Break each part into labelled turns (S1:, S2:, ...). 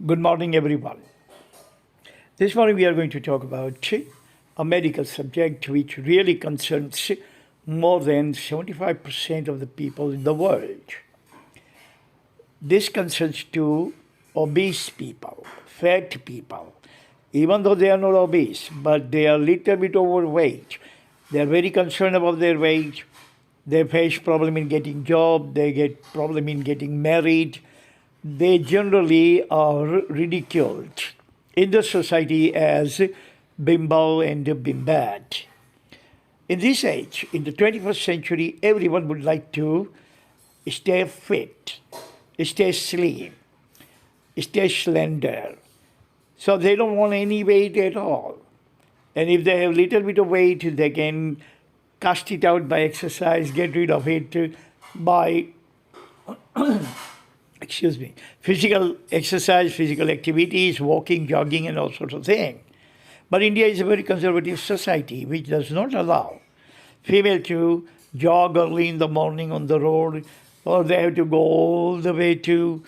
S1: Good morning, everyone. This morning we are going to talk about a medical subject which really concerns more than 75% of the people in the world. This concerns to obese people, fat people, even though they are not obese, but they are a little bit overweight. They are very concerned about their weight. They face problem in getting job. They get problem in getting married. They generally are ridiculed in the society as bimbo and bimbat. In this age, in the 21st century, everyone would like to stay fit, stay slim, stay slender. So they don't want any weight at all. And if they have little bit of weight, they can cast it out by exercise, get rid of it by physical exercise, physical activities, walking, jogging, and all sorts of things. But India is a very conservative society which does not allow female to jog early in the morning on the road, or they have to go all the way to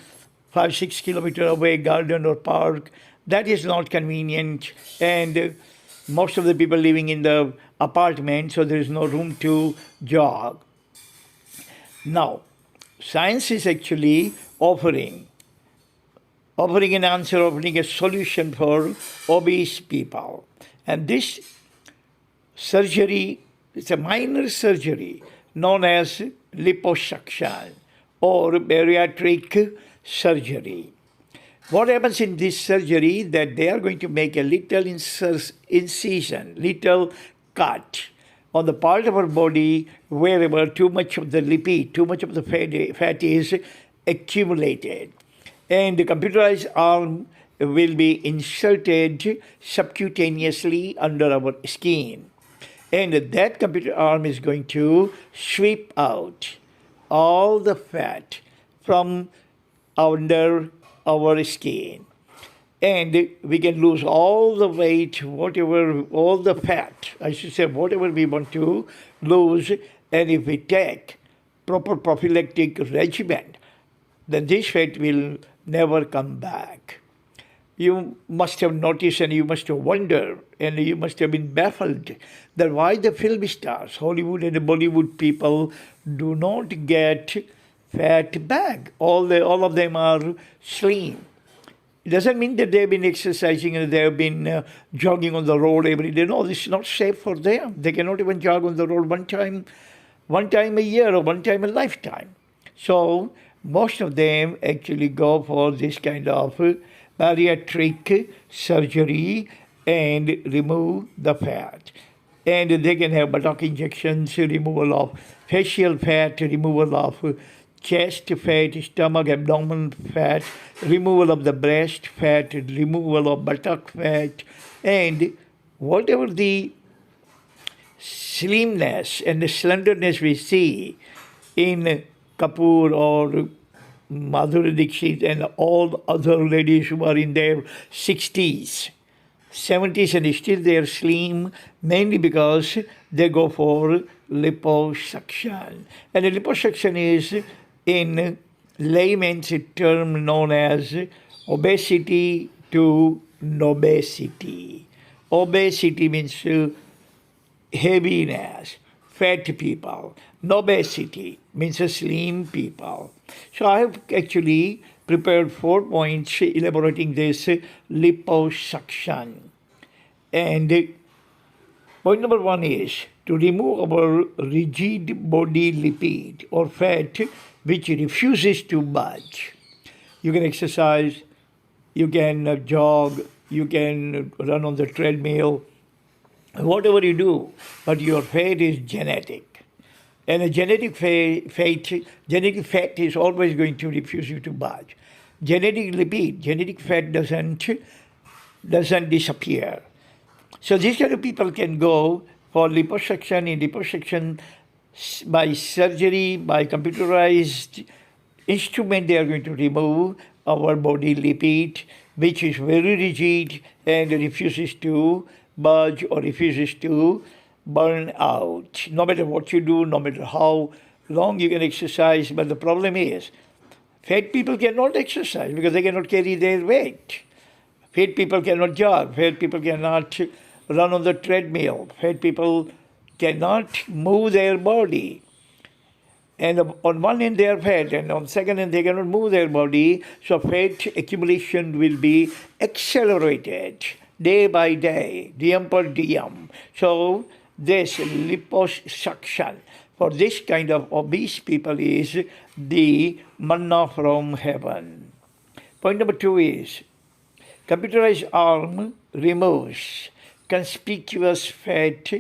S1: 5-6 kilometers away, garden or park. That is not convenient, and most of the people living in the apartment, so there is no room to jog. Now, science is actually offering an answer, offering a solution for obese people. And this surgery is a minor surgery known as liposuction or bariatric surgery. What happens in this surgery that they are going to make a little incision, little cut on the part of our body wherever too much of the lipid, too much of the fat is accumulated. And the computerized arm will be inserted subcutaneously under our skin. And that computer arm is going to sweep out all the fat from under our skin. And we can lose all the weight, all the fat, I should say, whatever we want to lose. And if we take proper prophylactic regimen, then this fat will never come back. You must have noticed and you must have wondered and you must have been baffled that why the film stars, Hollywood and the Bollywood people do not get fat back. All of them are slim. It doesn't mean that they've been exercising and they've been jogging on the road every day. No, this is not safe for them. They cannot even jog on the road one time a year or one time a lifetime. So most of them actually go for this kind of bariatric surgery and remove the fat. And they can have buttock injections, removal of facial fat, removal of chest fat, stomach, abdominal fat, removal of the breast fat, removal of buttock fat, and whatever the slimness and the slenderness we see in Kapoor or Madhuri Dixit and all other ladies who are in their 60s, 70s and still they are slim, mainly because they go for liposuction. And the liposuction is in layman's term known as obesity to nobesity. Obesity means heaviness, fat people. Nobesity means slim people. So I have actually prepared 4 points elaborating this liposuction. And point number 1 is to remove our rigid body lipid or fat which refuses to budge. You can exercise, you can jog, you can run on the treadmill, whatever you do, but your fat is genetic. And a genetic fat is always going to refuse you to budge. Genetic lipid, genetic fat doesn't disappear. So these kind of people can go for liposuction. In liposuction, by surgery, by computerized instrument, they are going to remove our body lipid, which is very rigid and refuses to budge or refuses to burn out. No matter what you do, no matter how long you can exercise, but the problem is Fat people cannot exercise because they cannot carry their weight. Fat people cannot jog. Fat people cannot run on the treadmill. Fat people cannot move their body. And on one end they are fat, and on second end they cannot move their body. So fat accumulation will be accelerated day by day, diem per diem. So this liposuction for this kind of obese people is the manna from heaven. Point number 2 is computerized arm removes conspicuous fat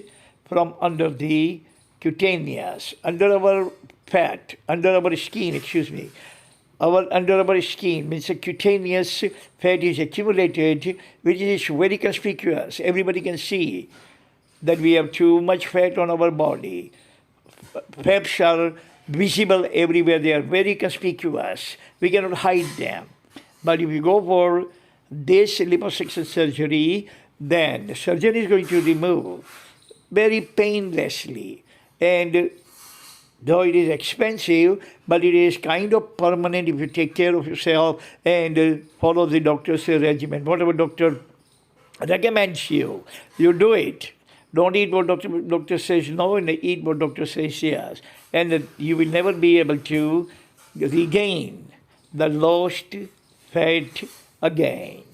S1: from under the cutaneous, under our fat, under our skin, under our skin means a cutaneous fat is accumulated, which is very conspicuous. Everybody can see that we have too much fat on our body. Fats are visible everywhere. They are very conspicuous. We cannot hide them. But if you go for this liposuction surgery, then the surgeon is going to remove very painlessly. And though it is expensive, but it is kind of permanent if you take care of yourself and follow the doctor's regimen. Whatever doctor recommends you, you do it. Don't eat what doctor says no, and eat what doctor says yes. And you will never be able to regain the lost fat again.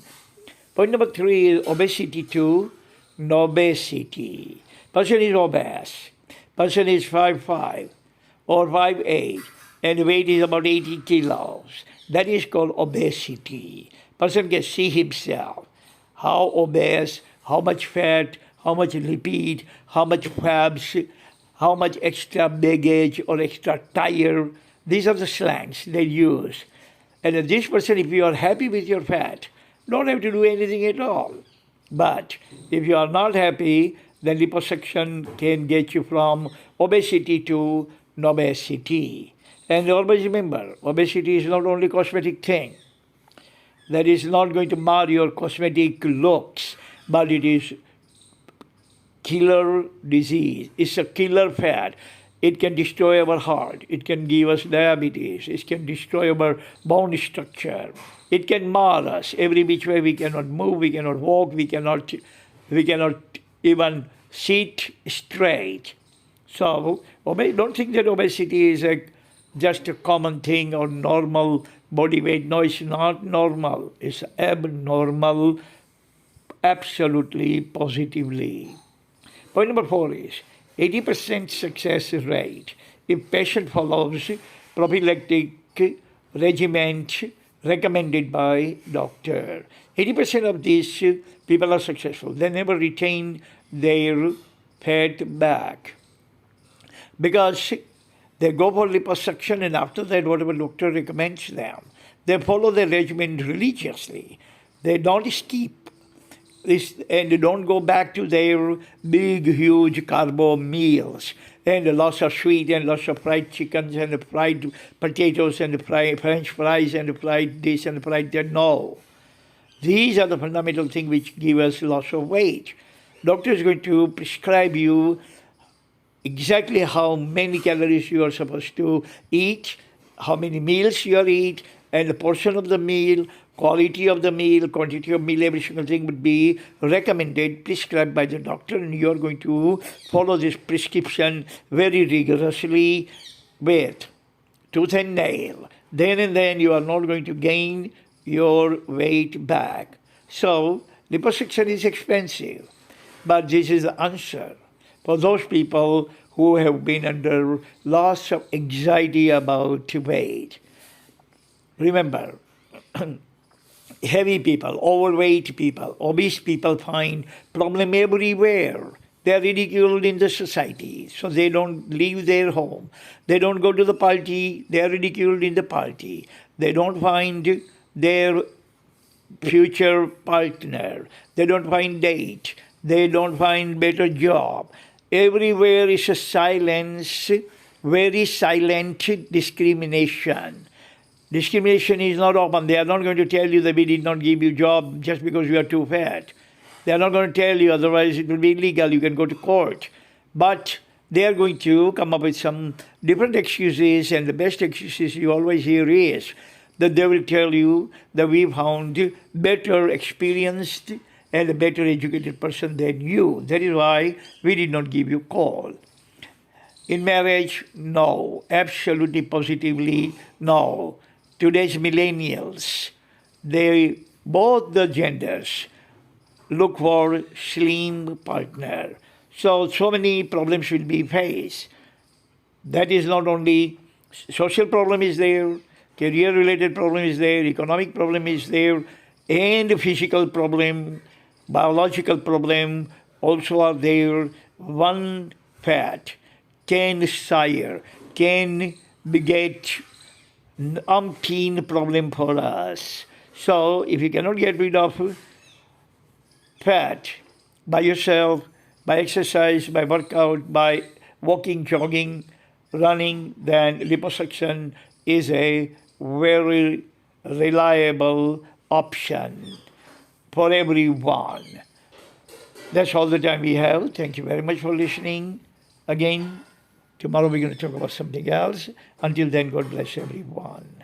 S1: Point number 3 is obesity to NOBESITY. Person is obese. Person is 5'5" or 5'8", and weight is about 80 kilos. That is called obesity. Person can see himself, how obese, how much fat, how much lipid, how much fats, how much extra baggage or extra tire. These are the slangs they use. And this person, if you are happy with your fat, don't have to do anything at all. But if you are not happy, then liposuction can get you from obesity to NOBESITY. And always remember, obesity is not only a cosmetic thing. That is not going to mar your cosmetic looks, but it is killer disease. It's a killer fat. It can destroy our heart. It can give us diabetes. It can destroy our bone structure. It can mar us every which way. We cannot move. We cannot walk. We cannot even sit straight. So don't think that obesity is just a common thing or normal body weight. No, it's not normal. It's abnormal, absolutely, positively. Point number 4 is 80% success rate if patient follows prophylactic regimen recommended by doctor. 80% of these people are successful. They never retain their fat back because they go for liposuction, and after that, whatever doctor recommends them, they follow the regimen religiously. They don't skip this, and they don't go back to their big, huge carbo meals and lots of sweet and lots of fried chickens and fried potatoes and French fries and fried this and fried that. No. These are the fundamental things which give us loss of weight. Doctor is going to prescribe you exactly how many calories you are supposed to eat, how many meals you are eat, and the portion of the meal, quality of the meal, quantity of meal, every single thing would be recommended, prescribed by the doctor, and you are going to follow this prescription very rigorously with tooth and nail. Then and then you are not going to gain your weight back. So liposuction is expensive, but this is the answer for those people who have been under lots of anxiety about weight. Remember, heavy people, overweight people, obese people find problem everywhere. They are ridiculed in the society, so they don't leave their home. They don't go to the party, they are ridiculed in the party. They don't find their future partner. They don't find date. They don't find better job. Everywhere is a silence, very silent discrimination. Discrimination is not open. They are not going to tell you that we did not give you job just because you are too fat. They are not going to tell you, otherwise it will be illegal. You can go to court. But they are going to come up with some different excuses, and the best excuses you always hear is, that they will tell you that we found better experienced and a better educated person than you. That is why we did not give you call. In marriage, no. Absolutely, positively, no. Today's millennials, they, both the genders, look for slim partner. So many problems will be faced. That is not only social problem is there, career related problem is there, economic problem is there, and physical problem, biological problem also are there. One fat can sire, can beget umpteen problem for us. So if you cannot get rid of fat by yourself, by exercise, by workout, by walking, jogging, running, then liposuction is a very reliable option for everyone. That's all the time we have. Thank you very much for listening. Again, tomorrow we're going to talk about something else. Until then, God bless everyone.